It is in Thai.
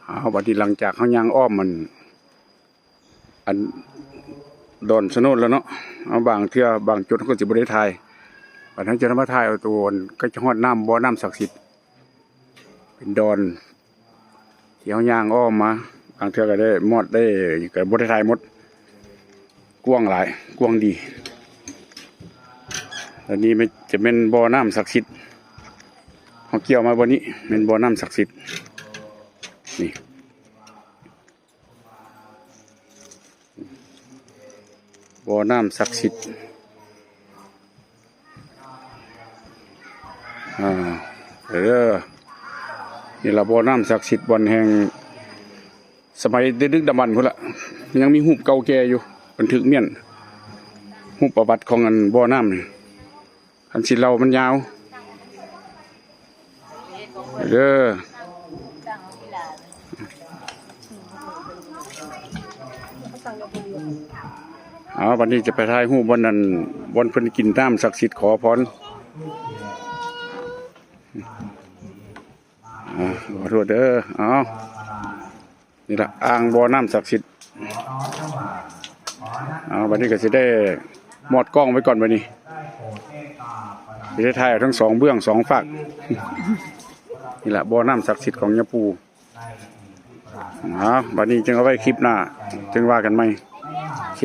เอาบัดนี้หลังจากเขาย่างอ้อมมันอันดอนสนุนแล้วเนาะเอาบางเทื่อบางจุดเขาก็สิบ่ได้ถ่ายบัดนั้นจะนำมาถ่ายเอาตัวก็จะฮอดน้ำบ่อน้ำศักดิ์สิทธิ์เป็นดอนที่เขาย่างอ้อมมาบางเทื่อก็ได้มอดได้ก็บ่ได้ถ่ายหมดกว้างหลายกว้างดีอันนี้มันจะเป็นบ่อน้ำศักดิ์สิทธิ์เขาเกี่ยวมาบ่นี้เป็นบ่อน้ำศักดิ์สิทธิ์นี่บ่อน้ำศักดิ์สิทธิ์นี่ละบ่อน้ำศักดิ์สิทธิ์บ่อนแห่งสมัยดึกดำบรรพ์พุ่นละยังมีรูปเก่าแก่อยู่บันทึกเมียนรูปประวัติของอันบ่อน้ำนี่อันสิเรามันยาววันนี้จะไปถ่ายรูปวันนั้นวันเพิ่นกินน้ำศักดิ์สิทธิ์ขอพรขอโทษเด้อนี่ละอ่างบ่อน้ำศักดิ์สิทธิ์วันนี้ก็จะได้หมดกล้องไว้ก่อนวันนี้จะได้ถ่ายทั้งสองเบื้องสองฝั่งนี่แหละบ่อน้ำศักดิ์สิทธิ์ของยาปูวันนี้จึงเอาไว้คลิปหน้าจึงว่ากันไหมโอเค